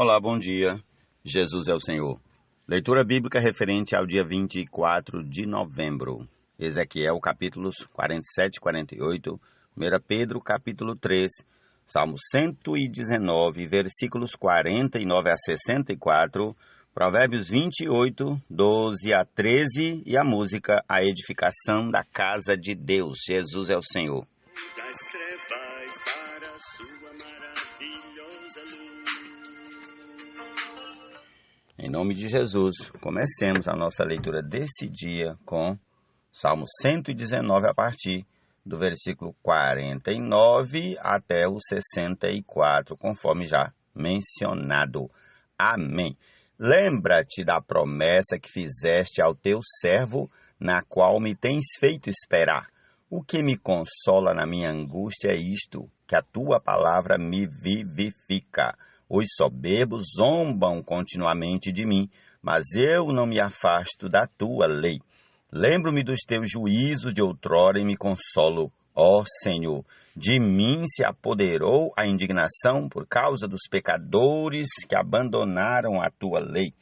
Olá, bom dia. Jesus é o Senhor. Leitura bíblica referente ao dia 24 de novembro. Ezequiel, capítulos 47 e 48. 1 Pedro, capítulo 3. Salmo 119, versículos 49 a 64. Provérbios 28, 12 a 13. E a música, a edificação da casa de Deus. Jesus é o Senhor. Das trevas para a sua maravilhosa luz. Em nome de Jesus, comecemos a nossa leitura desse dia com Salmo 119, a partir do versículo 49 até o 64, conforme já mencionado. Amém. Lembra-te da promessa que fizeste ao teu servo, na qual me tens feito esperar. O que me consola na minha angústia é isto, que a tua palavra me vivifica. Os soberbos zombam continuamente de mim, mas eu não me afasto da tua lei. Lembro-me dos teus juízos de outrora e me consolo. Ó Senhor, de mim se apoderou a indignação por causa dos pecadores que abandonaram a tua lei.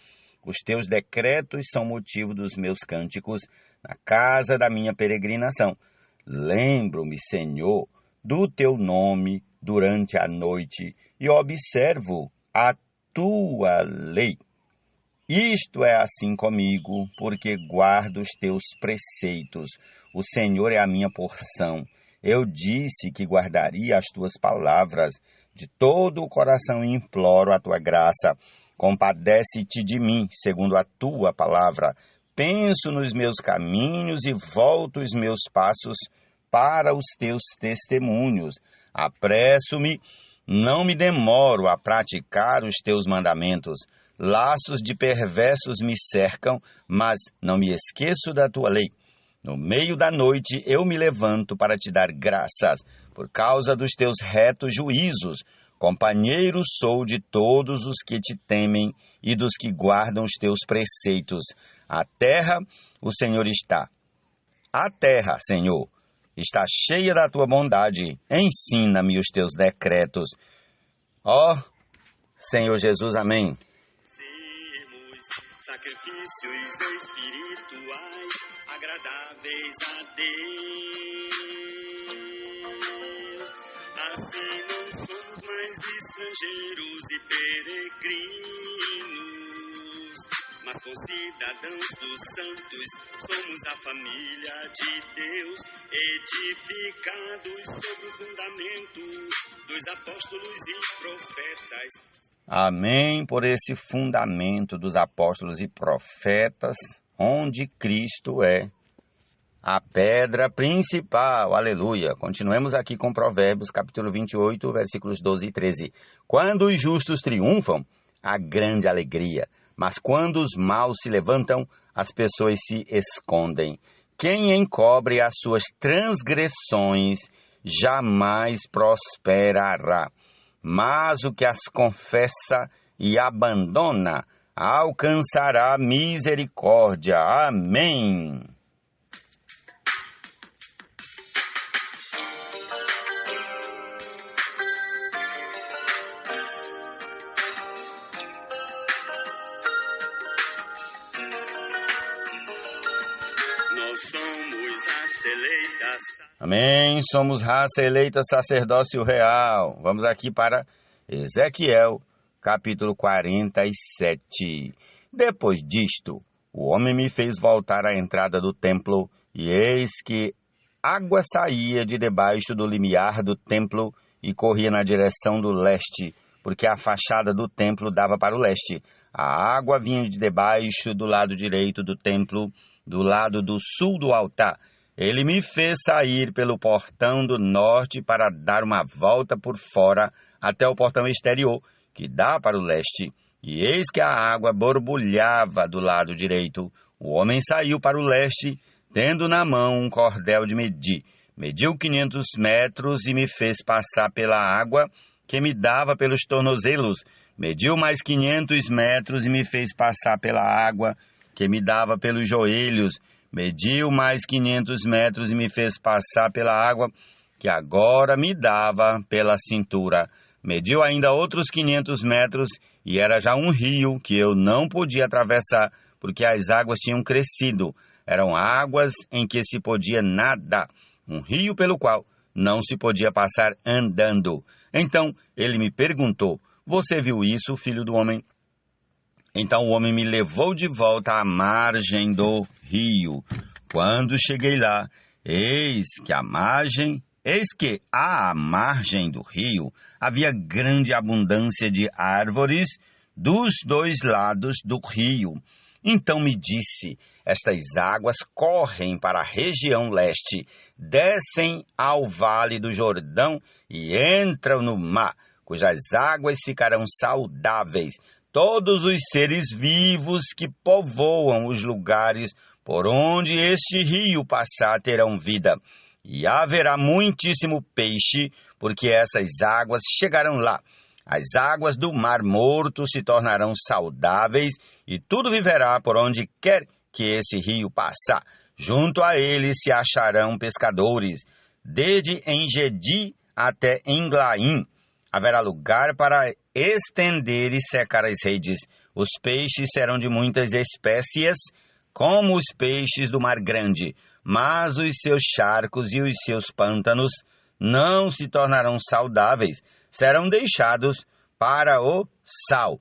Os teus decretos são motivo dos meus cânticos na casa da minha peregrinação. Lembro-me, Senhor, do teu nome durante a noite e observo a tua lei. Isto é assim comigo, porque guardo os teus preceitos. O Senhor é a minha porção. Eu disse que guardaria as tuas palavras. De todo o coração imploro a tua graça. Compadece-te de mim, segundo a tua palavra. Penso nos meus caminhos e volto os meus passos para os teus testemunhos. Apresso-me, não me demoro a praticar os teus mandamentos. Laços de perversos me cercam, mas não me esqueço da tua lei. No meio da noite eu me levanto para te dar graças, por causa dos teus retos juízos. Companheiro sou de todos os que te temem e dos que guardam os teus preceitos. A terra, o Senhor está. A terra, Senhor, está cheia da tua bondade. Ensina-me os teus decretos. Ó Senhor Jesus, amém. Sermos sacrifícios espirituais agradáveis a Deus. Assim não somos mais estrangeiros e peregrinos, mas concidadãos dos santos, somos a família de Deus, edificados sobre o fundamento dos apóstolos e profetas. Amém por esse fundamento dos apóstolos e profetas, onde Cristo é a pedra principal. Aleluia. Continuemos aqui com Provérbios, capítulo 28, versículos 12 e 13. Quando os justos triunfam, há grande alegria, mas quando os maus se levantam, as pessoas se escondem. Quem encobre as suas transgressões jamais prosperará, mas o que as confessa e abandona alcançará misericórdia. Amém. Nós somos as eleitas. Amém. Somos raça eleita, sacerdócio real. Vamos aqui para Ezequiel, capítulo 47. Depois disto, o homem me fez voltar à entrada do templo, e eis que água saía de debaixo do limiar do templo e corria na direção do leste, porque a fachada do templo dava para o leste. A água vinha de debaixo do lado direito do templo, do lado do sul do altar. Ele me fez sair pelo portão do norte para dar uma volta por fora até o portão exterior, que dá para o leste. E eis que a água borbulhava do lado direito. O homem saiu para o leste, tendo na mão um cordel de medir. Mediu 500 metros e me fez passar pela água, que me dava pelos tornozelos. Mediu mais 500 metros e me fez passar pela água, que me dava pelos joelhos. Mediu mais 500 metros e me fez passar pela água, que agora me dava pela cintura. mediu ainda outros 500 metros, e era já um rio que eu não podia atravessar, porque as águas tinham crescido. Eram águas em que se podia nadar, um rio pelo qual não se podia passar andando. Então ele me perguntou: você viu isso, filho do homem? Então o homem me levou de volta à margem do rio. Quando cheguei lá, eis que à margem do rio havia grande abundância de árvores dos dois lados do rio. Então me disse: estas águas correm para a região leste, descem ao vale do Jordão e entram no mar, cujas águas ficarão saudáveis. Todos os seres vivos que povoam os lugares por onde este rio passar terão vida. E haverá muitíssimo peixe, porque essas águas chegarão lá. As águas do Mar Morto se tornarão saudáveis, e tudo viverá por onde quer que esse rio passar. Junto a ele se acharão pescadores, desde Engedi até Englaim. Haverá lugar para estender e secar as redes. Os peixes serão de muitas espécies, como os peixes do Mar Grande, mas os seus charcos e os seus pântanos não se tornarão saudáveis, serão deixados para o sal.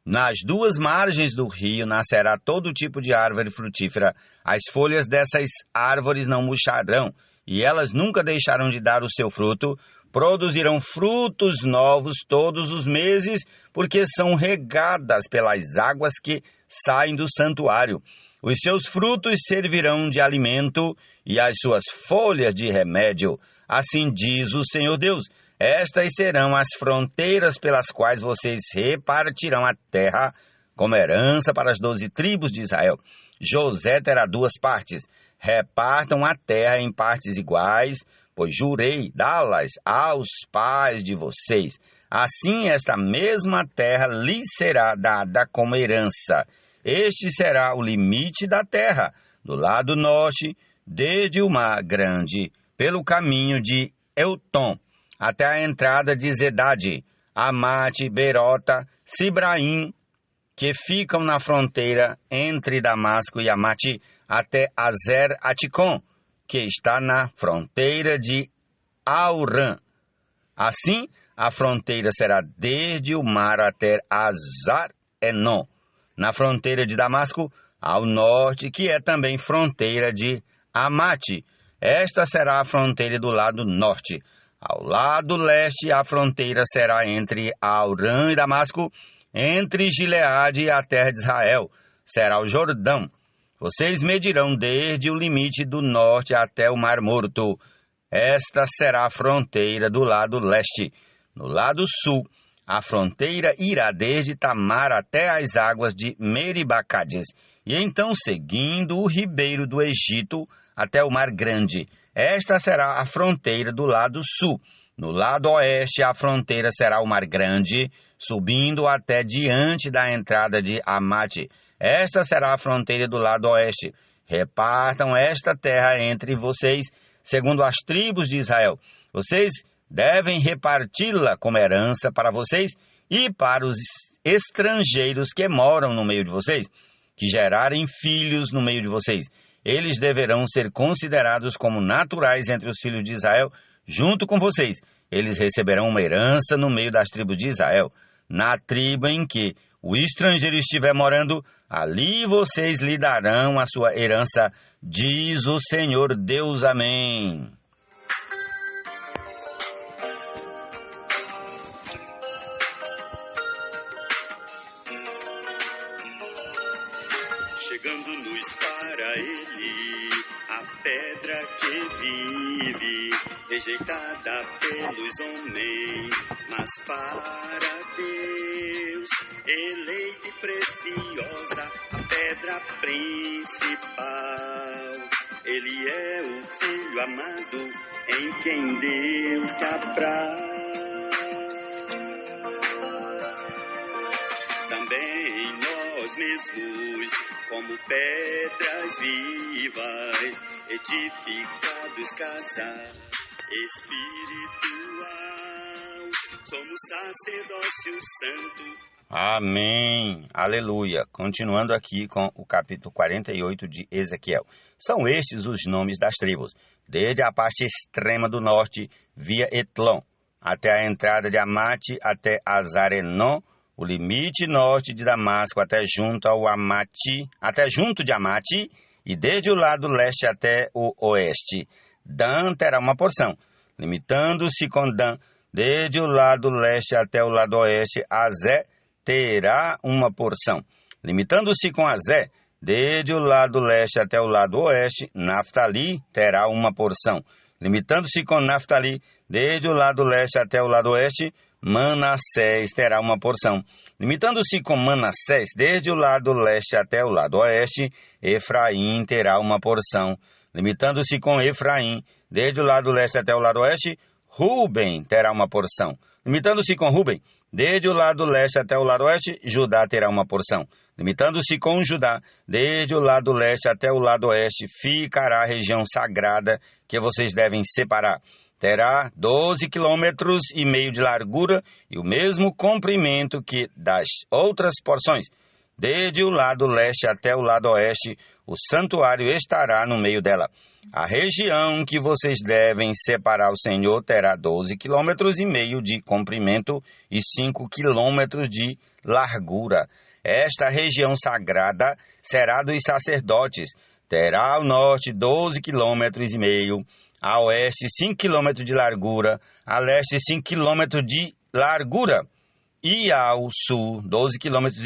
Nas duas margens do rio nascerá todo tipo de árvore frutífera. As folhas dessas árvores não murcharão, e elas nunca deixarão de dar o seu fruto. Produzirão frutos novos todos os meses, porque são regadas pelas águas que saem do santuário. Os seus frutos servirão de alimento e as suas folhas de remédio. Assim diz o Senhor Deus: estas serão as fronteiras pelas quais vocês repartirão a terra como herança para as 12 tribos de Israel. José terá 2 partes. Repartam a terra em partes iguais, pois jurei dá-las aos pais de vocês. Assim esta mesma terra lhes será dada como herança. Este será o limite da terra, do lado norte, desde o Mar Grande, pelo caminho de Eutom, até a entrada de Zedade, Amate, Berota, Sibraim, que ficam na fronteira entre Damasco e Amate, até Azer Aticom, que está na fronteira de Aurã. Assim, a fronteira será desde o mar até Azar-Enon, na fronteira de Damasco, ao norte, que é também fronteira de Amate. Esta será a fronteira do lado norte. Ao lado leste, a fronteira será entre Aurã e Damasco, entre Gileade e a terra de Israel. Será o Jordão. Vocês medirão desde o limite do norte até o Mar Morto. Esta será a fronteira do lado leste. No lado sul, a fronteira irá desde Tamar até as águas de Meribacades, e então seguindo o ribeiro do Egito até o Mar Grande. Esta será a fronteira do lado sul. No lado oeste, a fronteira será o Mar Grande, subindo até diante da entrada de Amate. Esta será a fronteira do lado oeste. Repartam esta terra entre vocês, segundo as tribos de Israel. Vocês devem reparti-la como herança para vocês e para os estrangeiros que moram no meio de vocês, que gerarem filhos no meio de vocês. Eles deverão ser considerados como naturais entre os filhos de Israel, junto com vocês. Eles receberão uma herança no meio das tribos de Israel. Na tribo em que o estrangeiro estiver morando, ali vocês lhe darão a sua herança, diz o Senhor Deus. Amém. Chegando-nos para ele, a pedra que vive, rejeitada pelos homens, mas para Deus, eleita e preciosa, a pedra principal. Ele é o Filho amado, em quem Deus se apraz. Também nós mesmos, como pedras vivas, edificados casa espiritual, somos sacerdócio santo. Amém, aleluia. Continuando aqui com o capítulo 48 de Ezequiel. São estes os nomes das tribos, desde a parte extrema do norte, via Etlon, até a entrada de Amate, até Azarenon, o limite norte de Damasco, até junto de Amate, e desde o lado leste até o oeste. Dan terá uma porção, limitando-se com Dan, desde o lado leste até o lado oeste. Azé terá uma porção, limitando-se com Azé, desde o lado leste até o lado oeste. Naftali terá uma porção, limitando-se com Naftali, desde o lado leste até o lado oeste. Manassés terá uma porção, limitando-se com Manassés, desde o lado leste até o lado oeste. Efraim terá uma porção, limitando-se com Efraim, desde o lado leste até o lado oeste. Ruben terá uma porção, limitando-se com Ruben, desde o lado leste até o lado oeste. Judá terá uma porção, limitando-se com Judá, desde o lado leste até o lado oeste. Ficará a região sagrada que vocês devem separar. Terá 12,5 quilômetros de largura e o mesmo comprimento que das outras porções. Desde o lado leste até o lado oeste, o santuário estará no meio dela. A região que vocês devem separar ao Senhor terá 12,5 quilômetros de comprimento e 5 quilômetros de largura. Esta região sagrada será dos sacerdotes. Terá ao norte 12,5 quilômetros, a oeste 5 quilômetros de largura, a leste 5 quilômetros de largura, e ao sul 12,5 quilômetros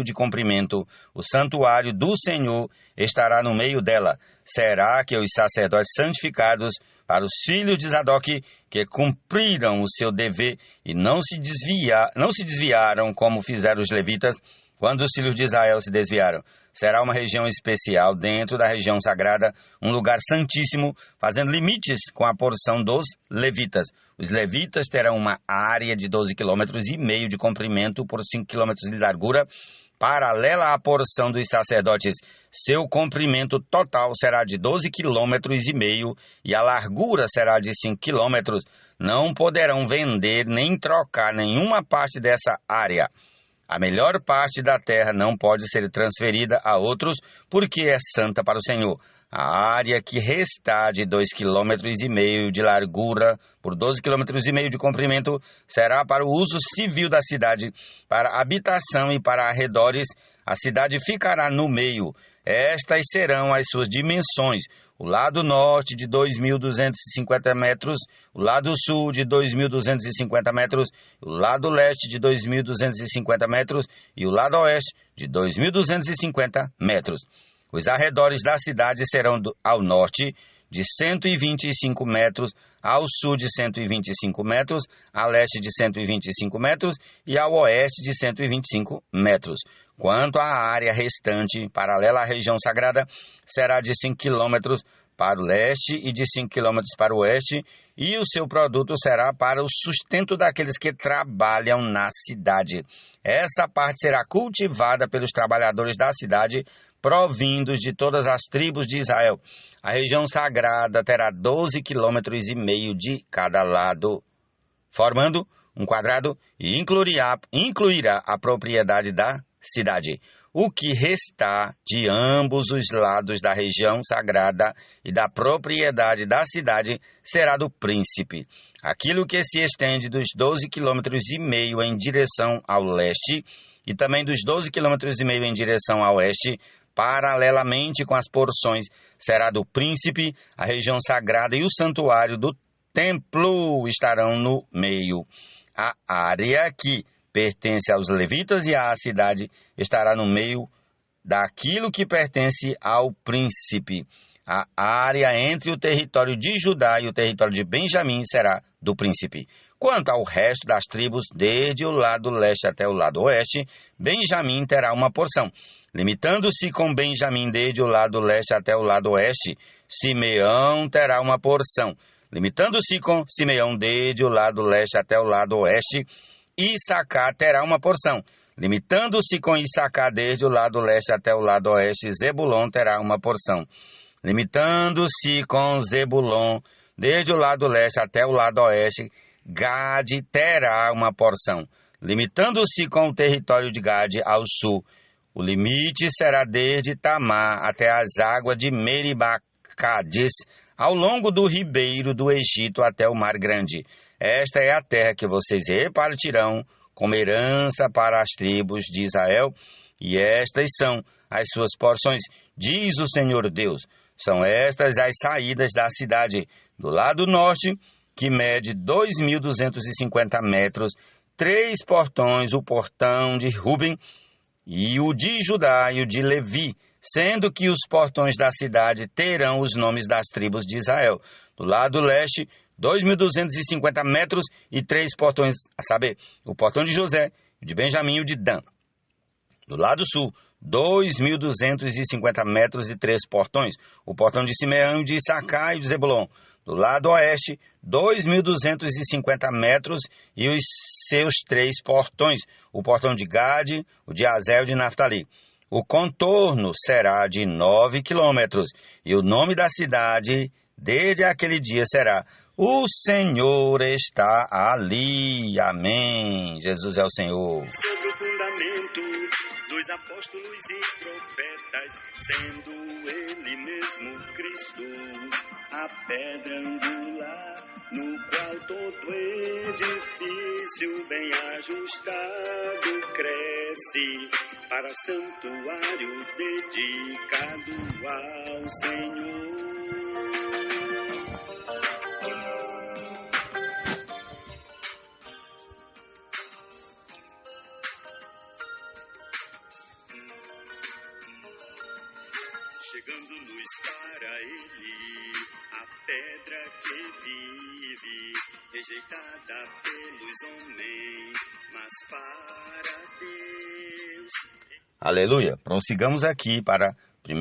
de comprimento. O santuário do Senhor estará no meio dela. Será que os sacerdotes santificados para os filhos de Zadok, que cumpriram o seu dever e não se desviaram como fizeram os levitas, quando os filhos de Israel se desviaram. Será uma região especial dentro da região sagrada, um lugar santíssimo, fazendo limites com a porção dos levitas. Os levitas terão uma área de 12,5 quilômetros de comprimento por 5 quilômetros de largura, paralela à porção dos sacerdotes. Seu comprimento total será de 12,5 quilômetros e a largura será de 5 quilômetros. Não poderão vender nem trocar nenhuma parte dessa área. A melhor parte da terra não pode ser transferida a outros, porque é santa para o Senhor. A área que restar de 2,5 quilômetros de largura por 12,5 quilômetros de comprimento será para o uso civil da cidade, para habitação e para arredores. A cidade ficará no meio. Estas serão as suas dimensões: o lado norte de 2.250 metros, o lado sul de 2.250 metros, o lado leste de 2.250 metros e o lado oeste de 2.250 metros. Os arredores da cidade serão ao norte de 125 metros, ao sul de 125 metros, a leste de 125 metros e ao oeste de 125 metros. Quanto à área restante, paralela à região sagrada, será de 5 quilômetros para o leste e de 5 quilômetros para o oeste, e o seu produto será para o sustento daqueles que trabalham na cidade. Essa parte será cultivada pelos trabalhadores da cidade, provindos de todas as tribos de Israel. A região sagrada terá 12,5 quilômetros de cada lado, formando um quadrado, e incluirá a propriedade da cidade. O que restar de ambos os lados da região sagrada e da propriedade da cidade será do príncipe. Aquilo que se estende dos 12,5 quilômetros em direção ao leste e também dos 12,5 quilômetros em direção ao oeste, paralelamente com as porções, será do príncipe. A região sagrada e o santuário do templo estarão no meio. A área que pertence aos levitas e à cidade estará no meio daquilo que pertence ao príncipe. A área entre o território de Judá e o território de Benjamim será do príncipe. Quanto ao resto das tribos, desde o lado leste até o lado oeste, Benjamim terá uma porção. Limitando-se com Benjamim desde o lado leste até o lado oeste, Simeão terá uma porção. Limitando-se com Simeão desde o lado leste até o lado oeste, Issacar terá uma porção. Limitando-se com Issacar desde o lado leste até o lado oeste, Zebulon terá uma porção. Limitando-se com Zebulon desde o lado leste até o lado oeste, Gade terá uma porção, limitando-se com o território de Gade ao sul. O limite será desde Tamar até as águas de Meribá-Cádiz, ao longo do ribeiro do Egito até o Mar Grande. Esta é a terra que vocês repartirão como herança para as tribos de Israel, e estas são as suas porções, diz o Senhor Deus. São estas as saídas da cidade. Do lado norte, que mede 2.250 metros, 3 portões, o portão de Ruben, e o de Judá e o de Levi, sendo que os portões da cidade terão os nomes das tribos de Israel. Do lado leste, 2.250 metros e 3 portões, a saber, o portão de José, o de Benjamim e o de Dan. Do lado sul, 2.250 metros e 3 portões, o portão de Simeão, de Issacar e de Zebulon. Do lado oeste, 2.250 metros e os seus 3 portões, o portão de Gade, o de Azel e de Naftali. O contorno será de 9 quilômetros, e o nome da cidade, desde aquele dia, será: O Senhor está ali. Amém. Jesus é o Senhor. Sobre o fundamento dos apóstolos e profetas, sendo ele mesmo Cristo, a pedra angular, no qual todo edifício bem ajustado cresce, para santuário dedicado ao Senhor. Chegando-nos para ele, a pedra que vive, rejeitada pelos homens, mas para Deus. Aleluia. Prossigamos aqui para 1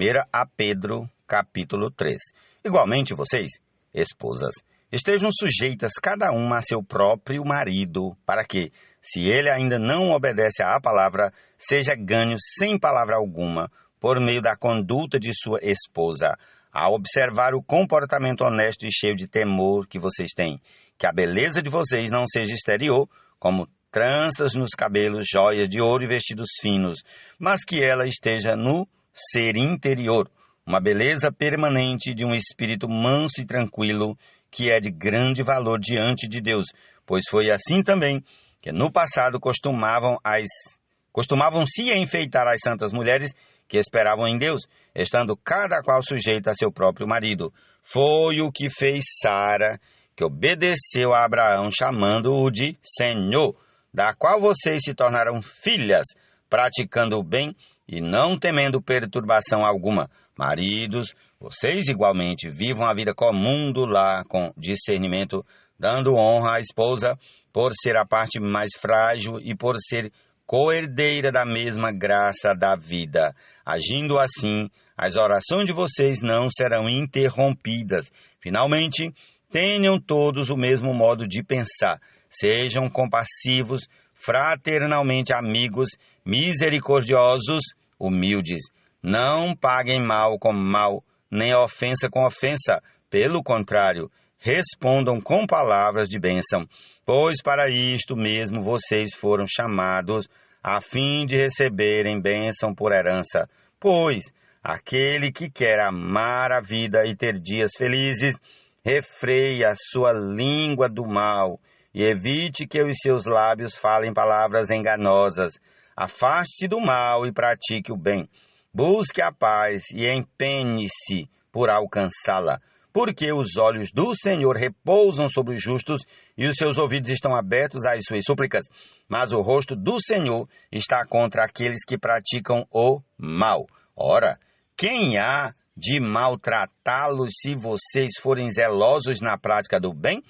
Pedro, capítulo 3. Igualmente vocês, esposas, estejam sujeitas cada uma a seu próprio marido, para que, se ele ainda não obedece à palavra, seja ganho sem palavra alguma, por meio da conduta de sua esposa, a observar o comportamento honesto e cheio de temor que vocês têm, que a beleza de vocês não seja exterior, como tranças nos cabelos, joias de ouro e vestidos finos, mas que ela esteja no ser interior, uma beleza permanente de um espírito manso e tranquilo, que é de grande valor diante de Deus, pois foi assim também que no passado costumavam-se enfeitar as santas mulheres que esperavam em Deus, estando cada qual sujeita a seu próprio marido. Foi o que fez Sara, que obedeceu a Abraão, chamando-o de Senhor, da qual vocês se tornaram filhas, praticando o bem e não temendo perturbação alguma. Maridos, vocês igualmente vivam a vida comum do lar com discernimento, dando honra à esposa por ser a parte mais frágil e por ser coerdeira da mesma graça da vida. Agindo assim, as orações de vocês não serão interrompidas. Finalmente, tenham todos o mesmo modo de pensar. Sejam compassivos, fraternalmente amigos, misericordiosos, humildes. Não paguem mal com mal, nem ofensa com ofensa. Pelo contrário, respondam com palavras de bênção, pois para isto mesmo vocês foram chamados, a fim de receberem bênção por herança. Pois aquele que quer amar a vida e ter dias felizes, refreie a sua língua do mal e evite que os seus lábios falem palavras enganosas. Afaste-se do mal e pratique o bem. Busque a paz e empenhe-se por alcançá-la. Porque os olhos do Senhor repousam sobre os justos e os seus ouvidos estão abertos às suas súplicas. Mas o rosto do Senhor está contra aqueles que praticam o mal. Ora, quem há de maltratá-los se vocês forem zelosos na prática do bem?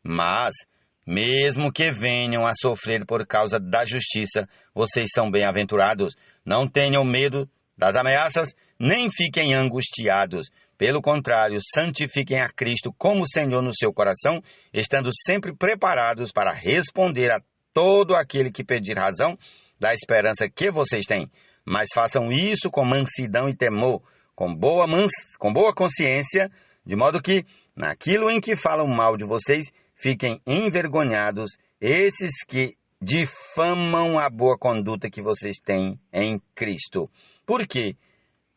Mas, mesmo que venham a sofrer por causa da justiça, vocês são bem-aventurados. Não tenham medo das ameaças, nem fiquem angustiados. Pelo contrário, santifiquem a Cristo como Senhor no seu coração, estando sempre preparados para responder a todo aquele que pedir razão da esperança que vocês têm. Mas façam isso com mansidão e temor, com boa consciência, de modo que, naquilo em que falam mal de vocês, fiquem envergonhados esses que difamam a boa conduta que vocês têm em Cristo. Por quê?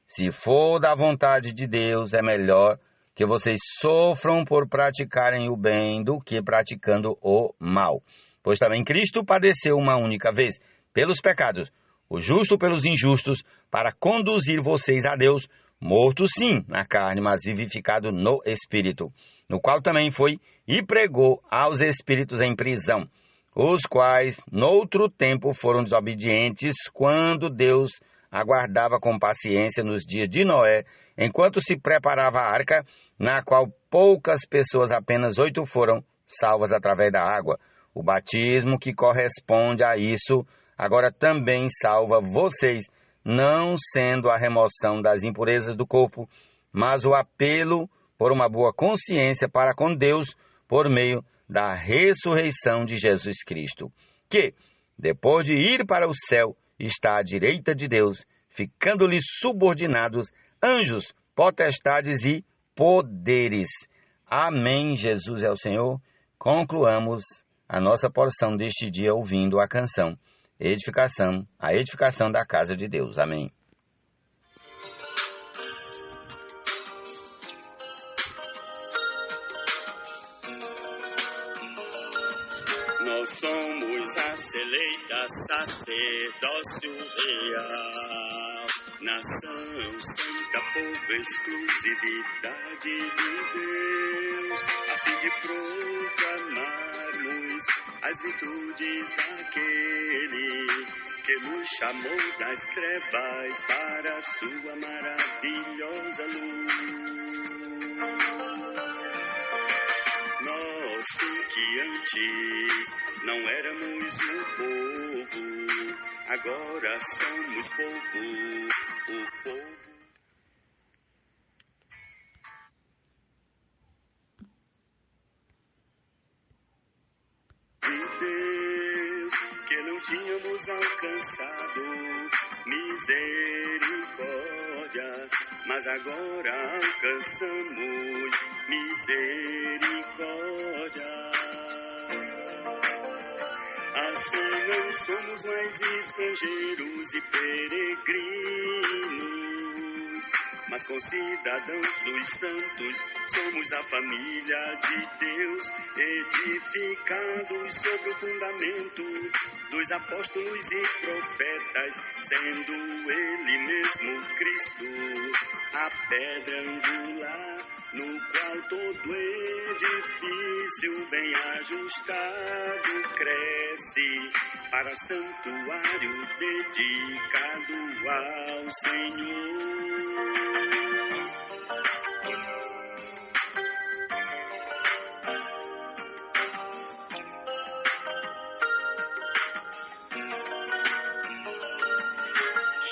Se for da vontade de Deus, é melhor que vocês sofram por praticarem o bem do que praticando o mal. Pois também Cristo padeceu uma única vez pelos pecados, o justo pelos injustos, para conduzir vocês a Deus, morto sim na carne, mas vivificado no Espírito, no qual também foi e pregou aos espíritos em prisão, os quais noutro tempo foram desobedientes, quando Deus aguardava com paciência nos dias de Noé, enquanto se preparava a arca, na qual poucas pessoas, apenas 8, foram salvas através da água. O batismo que corresponde a isso agora também salva vocês, não sendo a remoção das impurezas do corpo, mas o apelo por uma boa consciência para com Deus por meio da ressurreição de Jesus Cristo, que, depois de ir para o céu, está à direita de Deus, ficando-lhe subordinados anjos, potestades e poderes. Amém. Jesus é o Senhor. Concluamos a nossa porção deste dia ouvindo a canção a edificação da casa de Deus. Amém. Nós somos a seleita sacerdócio real, nação santa, povo, exclusividade de Deus, a fim de proclamarmos as virtudes daquele que nos chamou das trevas para a sua maravilhosa luz. Nós que antes não éramos um povo, agora somos povo, o povo. De Deus, que não tínhamos alcançado misericórdia, mas agora alcançamos misericórdia. Assim não somos mais estrangeiros e peregrinos, mas concidadãos dos santos, somos a família de Deus, edificados sobre o fundamento dos apóstolos e profetas, sendo Ele mesmo Cristo, a pedra angular, no qual todo edifício bem ajustado cresce, para santuário dedicado ao Senhor.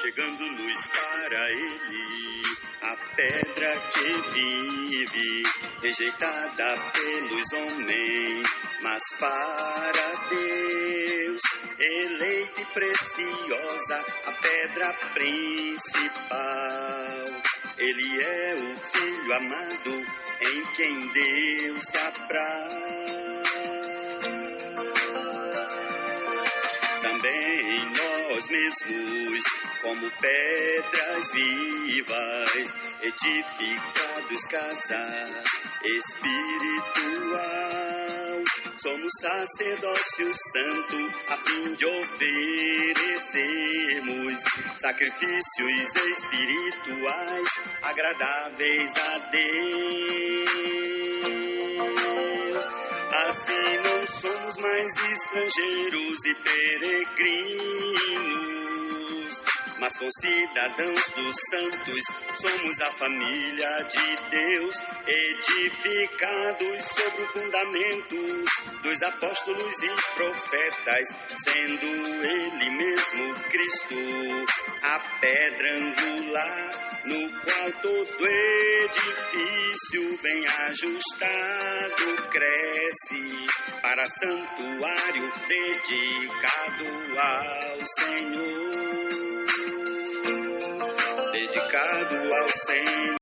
Chegando-nos para Ele, a pedra que vive, rejeitada pelos homens, mas para Deus, eleita e preciosa, a pedra principal. Ele é o Filho amado, em quem Deus se apraz. Também nós mesmos, como pedras vivas, edificados casa espiritual, somos sacerdócio santo, a fim de oferecermos sacrifícios espirituais agradáveis a Deus. Assim não somos mais estrangeiros e peregrinos, mas concidadãos dos santos, somos a família de Deus, edificados sobre o fundamento dos apóstolos e profetas, sendo Ele mesmo Cristo, a pedra angular, no qual todo edifício bem ajustado cresce, para santuário dedicado ao Senhor. Dedicado ao Senhor.